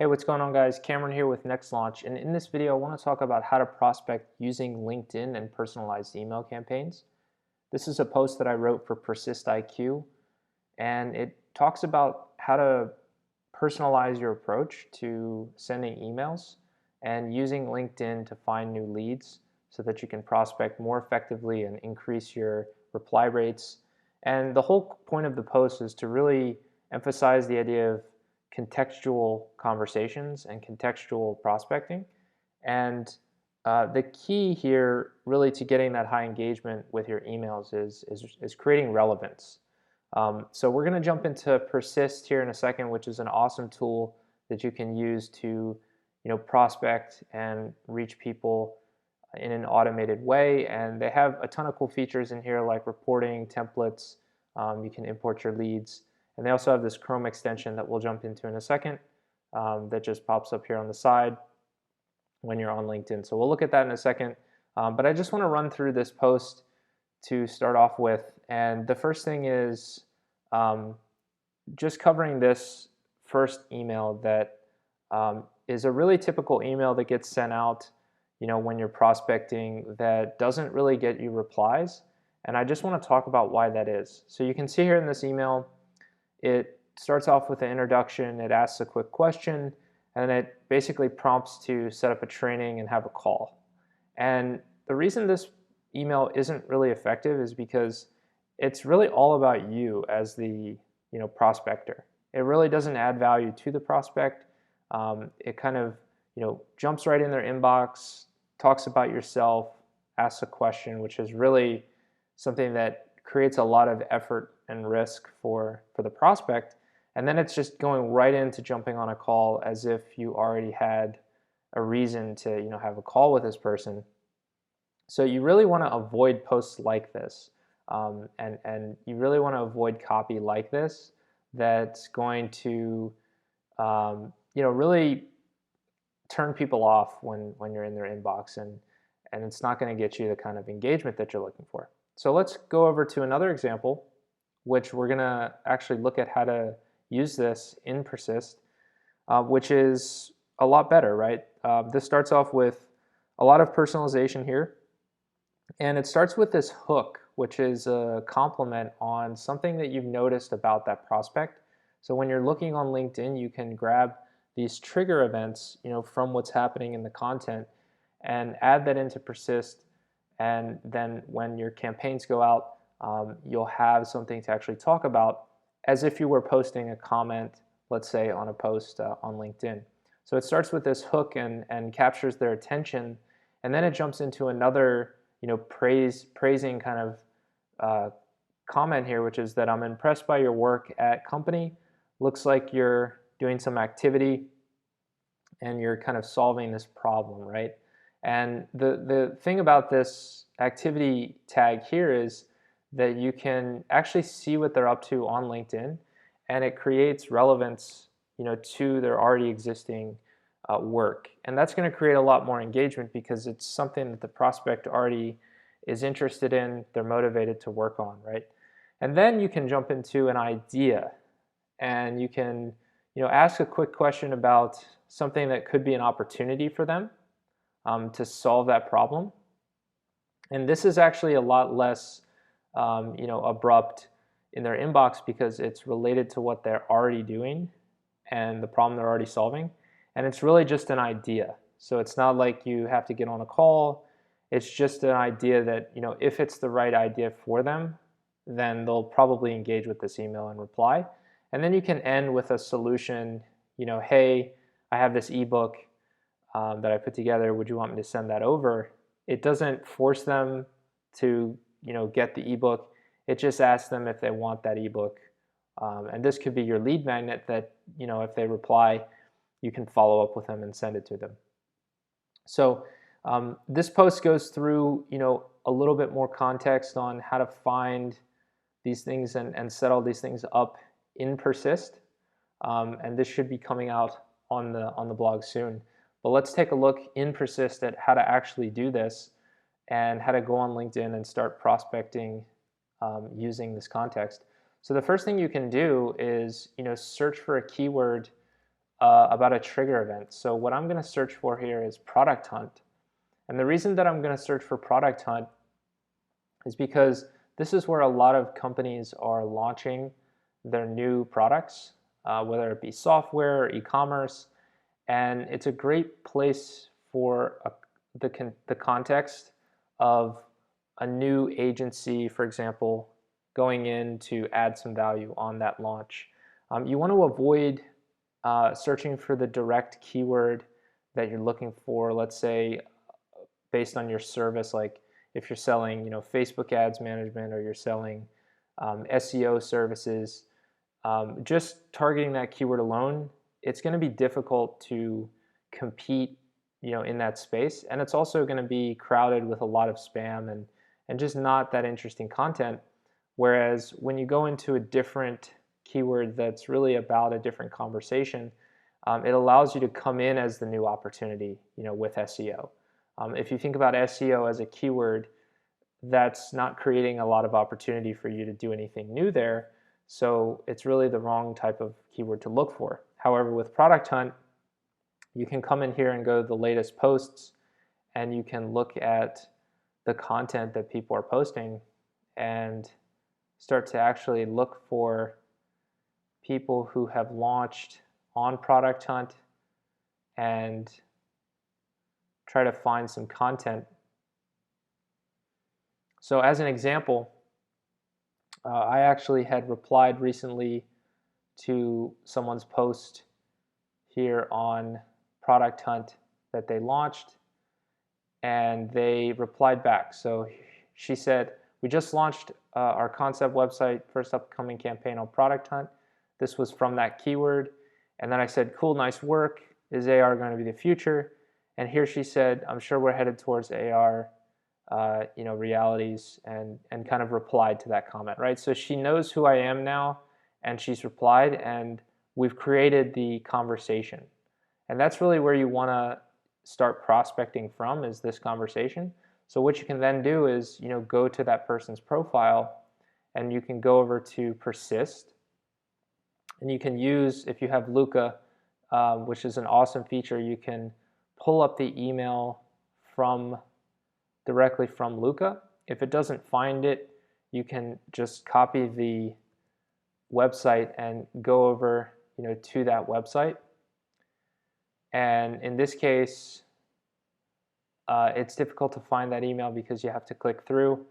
Hey, what's going on, guys? Cameron here with NextLaunch, and in this video I want to talk about how to prospect using LinkedIn and personalized email campaigns. This is a post that I wrote for Persist IQ, and it talks about how to personalize your approach to sending emails and using LinkedIn to find new leads so that you can prospect more effectively and increase your reply rates. And the whole point of the post is to really emphasize the idea of contextual conversations and contextual prospecting. And the key here, really, to getting that high engagement with your emails is creating relevance. So we're going to jump into Persist here in a second, which is an awesome tool that you can use to, prospect and reach people in an automated way. And they have a ton of cool features in here, like reporting templates. You can import your leads, and they also have this Chrome extension that we'll jump into in a second that just pops up here on the side when you're on LinkedIn. So we'll look at that in a second. But I just want to run through this post to start off with. And the first thing is just covering this first email that is a really typical email that gets sent out when you're prospecting that doesn't really get you replies. And I just want to talk about why that is. So you can see here in this email, it starts off with an introduction, it asks a quick question, and it basically prompts to set up a training and have a call. And the reason this email isn't really effective is because it's really all about you as the prospector. It really doesn't add value to the prospect. It kind of jumps right in their inbox, talks about yourself, asks a question, which is really something that creates a lot of effort and risk for the prospect. And then it's just going right into jumping on a call as if you already had a reason to have a call with this person. So you really want to avoid posts like this, and you really want to avoid copy like this that's going to really turn people off when you're in their inbox, and it's not going to get you the kind of engagement that you're looking for. So let's go over to another example, which we're going to actually look at how to use this in Persist, which is a lot better, right? This starts off with a lot of personalization here, and it starts with this hook, which is a compliment on something that you've noticed about that prospect. So when you're looking on LinkedIn, you can grab these trigger events, from what's happening in the content, and add that into Persist. And then when your campaigns go out, you'll have something to actually talk about as if you were posting a comment, let's say, on a post on LinkedIn. So it starts with this hook and captures their attention, and then it jumps into another praising kind of comment here, which is that I'm impressed by your work at company. Looks like you're doing some activity and you're kind of solving this problem, right? And the thing about this activity tag here is that you can actually see what they're up to on LinkedIn, and it creates relevance to their already existing work. And that's going to create a lot more engagement because it's something that the prospect already is interested in, they're motivated to work on, right? And then you can jump into an idea, and you can ask a quick question about something that could be an opportunity for them to solve that problem. And this is actually a lot less abrupt in their inbox because it's related to what they're already doing and the problem they're already solving. And it's really just an idea. So it's not like you have to get on a call. It's just an idea that, if it's the right idea for them, then they'll probably engage with this email and reply. And then you can end with a solution, hey, I have this ebook that I put together. Would you want me to send that over? It doesn't force them to, get the ebook. It just asks them if they want that ebook. And this could be your lead magnet that, if they reply, you can follow up with them and send it to them. So this post goes through, a little bit more context on how to find these things and set all these things up in Persist. And this should be coming out on the blog soon. But let's take a look in Persist at how to actually do this and how to go on LinkedIn and start prospecting using this context. So the first thing you can do is search for a keyword about a trigger event. So what I'm going to search for here is product hunt. And the reason that I'm going to search for product hunt is because this is where a lot of companies are launching their new products, whether it be software or e-commerce. And it's a great place for the context of a new agency, for example, going in to add some value on that launch. You want to avoid searching for the direct keyword that you're looking for, let's say, based on your service, like if you're selling, Facebook ads management, or you're selling SEO services. Just targeting that keyword alone, it's going to be difficult to compete, in that space, and it's also going to be crowded with a lot of spam and just not that interesting content. Whereas when you go into a different keyword that's really about a different conversation, it allows you to come in as the new opportunity, with SEO. If you think about SEO as a keyword, that's not creating a lot of opportunity for you to do anything new there. So it's really the wrong type of keyword to look for. However, with Product Hunt, you can come in here and go to the latest posts, and you can look at the content that people are posting and start to actually look for people who have launched on Product Hunt and try to find some content. So as an example, I actually had replied recently to someone's post here on Product Hunt that they launched, and they replied back. So she said, "We just launched our concept website, first upcoming campaign on Product Hunt." This was from that keyword. And then I said, "Cool, nice work. Is AR going to be the future?" And here she said, "I'm sure we're headed towards AR, realities," and kind of replied to that comment, right? So she knows who I am now, and she's replied, and we've created the conversation. And that's really where you want to start prospecting from, is this conversation. So what you can then do is, go to that person's profile, and you can go over to persist. And you can use, if you have Looka, which is an awesome feature, you can pull up the email directly from Looka. If it doesn't find it, you can just copy the website and go over, to that website. And in this case, it's difficult to find that email because you have to click through.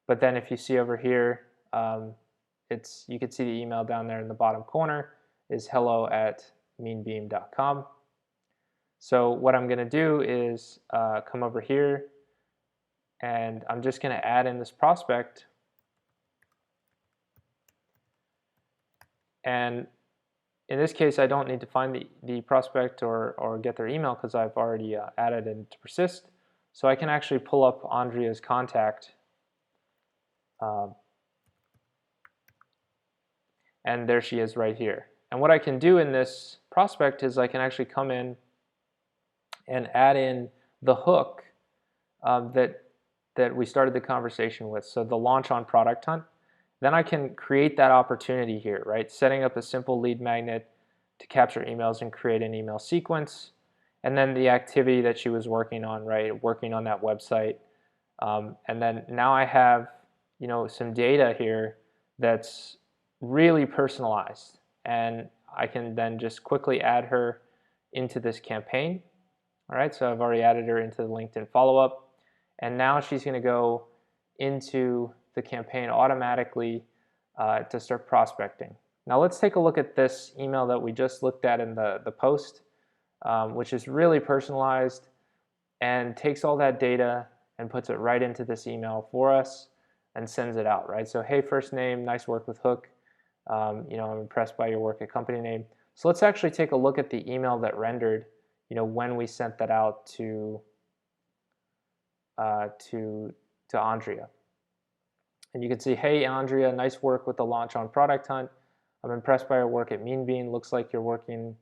But then if you see over here, you can see the email down there in the bottom corner is hello@meanbeam.com. So what I'm going to do is come over here, and I'm just going to add in this prospect. And in this case, I don't need to find the prospect or get their email because I've already added into persist. So I can actually pull up Andrea's contact. And there she is right here. And what I can do in this prospect is I can actually come in and add in the hook that we started the conversation with. So the launch on Product Hunt. Then I can create that opportunity here, right? Setting up a simple lead magnet to capture emails and create an email sequence. And then the activity that she was working on, right? Working on that website. And then now I have, some data here that's really personalized. And I can then just quickly add her into this campaign. All right, so I've already added her into the LinkedIn follow-up. And now she's going to go into the campaign automatically to start prospecting. Now let's take a look at this email that we just looked at in the post, which is really personalized and takes all that data and puts it right into this email for us and sends it out, right? So, hey, first name, nice work with Hook. I'm impressed by your work at company name. So let's actually take a look at the email that rendered, when we sent that out to Andrea. And you can see, hey, Andrea, nice work with the launch on Product Hunt. I'm impressed by your work at Meanbeam. Looks like you're working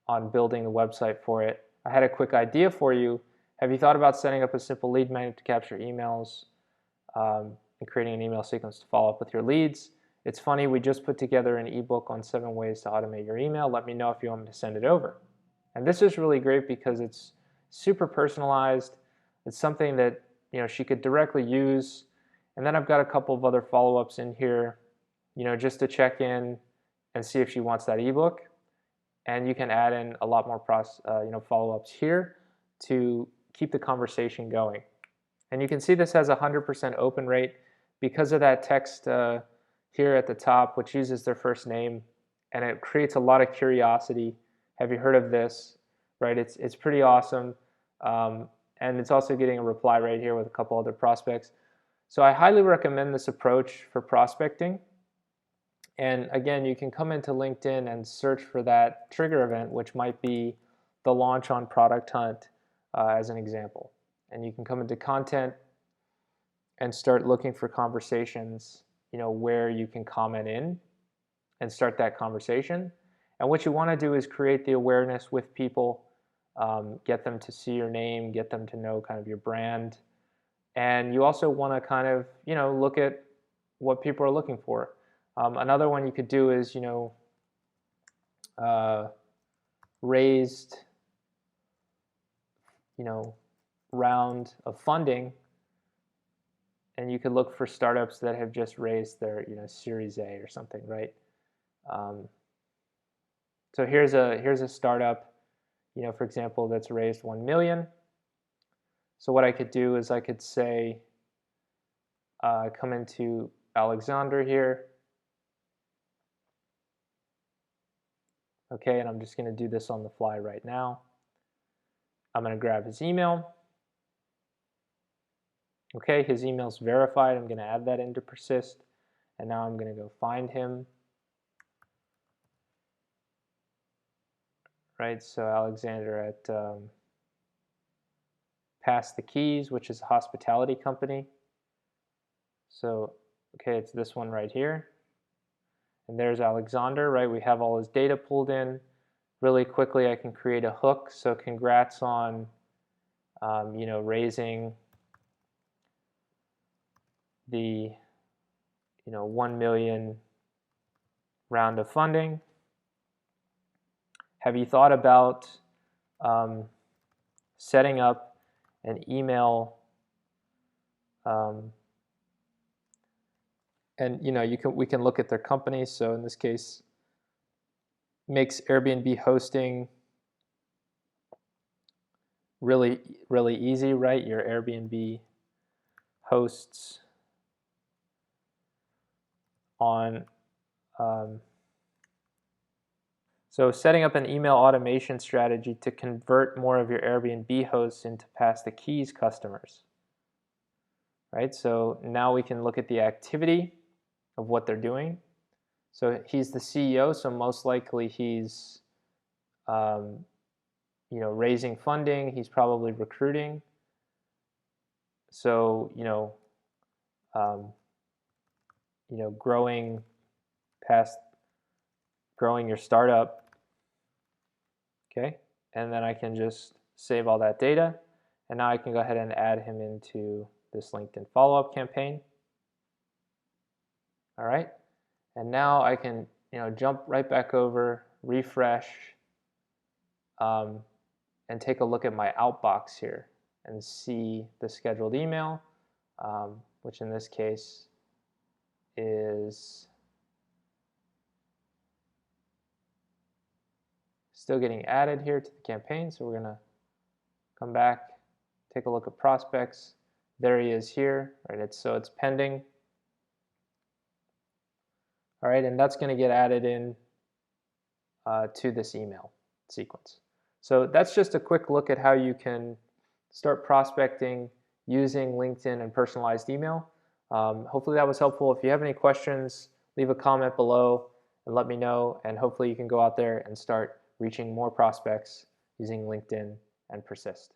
on building the website for it. I had a quick idea for you. Have you thought about setting up a simple lead magnet to capture emails and creating an email sequence to follow up with your leads? It's funny, we just put together an ebook on 7 ways to automate your email. Let me know if you want me to send it over. And this is really great because it's super personalized. It's something that she could directly use. And then I've got a couple of other follow-ups in here, just to check in and see if she wants that ebook. And you can add in a lot more follow-ups here to keep the conversation going. And you can see this has a 100% open rate because of that text here at the top, which uses their first name, and it creates a lot of curiosity. Have you heard of this? Right? It's pretty awesome. And it's also getting a reply right here with a couple other prospects. So I highly recommend this approach for prospecting. And again, you can come into LinkedIn and search for that trigger event, which might be the launch on Product Hunt as an example. And you can come into content and start looking for conversations, where you can comment in and start that conversation. And what you want to do is create the awareness with people, get them to see your name, get them to know kind of your brand. And you also want to kind of, look at what people are looking for. Another one you could do is, raised, round of funding, and you could look for startups that have just raised their, Series A or something, right? So here's a startup, for example, that's raised 1 million. So what I could do is I could say, come into Alexander here. Okay, and I'm just going to do this on the fly right now. I'm going to grab his email. Okay, his email's verified. I'm going to add that into Persist. And now I'm going to go find him. Right, so Alexander at Pass the Keys, which is a hospitality company. So, okay, it's this one right here. And there's Alexander, right? We have all his data pulled in. Really quickly, I can create a hook. So congrats on, raising the, 1 million round of funding. Have you thought about setting up an email? And we can look at their company. So in this case, makes Airbnb hosting really, really easy, right? Your Airbnb hosts on. So setting up an email automation strategy to convert more of your Airbnb hosts into Pass the Keys customers. Right? So now we can look at the activity of what they're doing. So he's the CEO, so most likely he's raising funding. He's probably recruiting. So growing your startup. Okay, and then I can just save all that data, and now I can go ahead and add him into this LinkedIn follow-up campaign. All right, and now I can jump right back over, refresh, and take a look at my outbox here and see the scheduled email, which in this case is still getting added here to the campaign. So we're going to come back, take a look at prospects. There he is here, right? It's pending. All right, and that's going to get added in to this email sequence. So that's just a quick look at how you can start prospecting using LinkedIn and personalized email. Hopefully that was helpful. If you have any questions, leave a comment below and let me know, and hopefully you can go out there and start reaching more prospects using LinkedIn and Persist.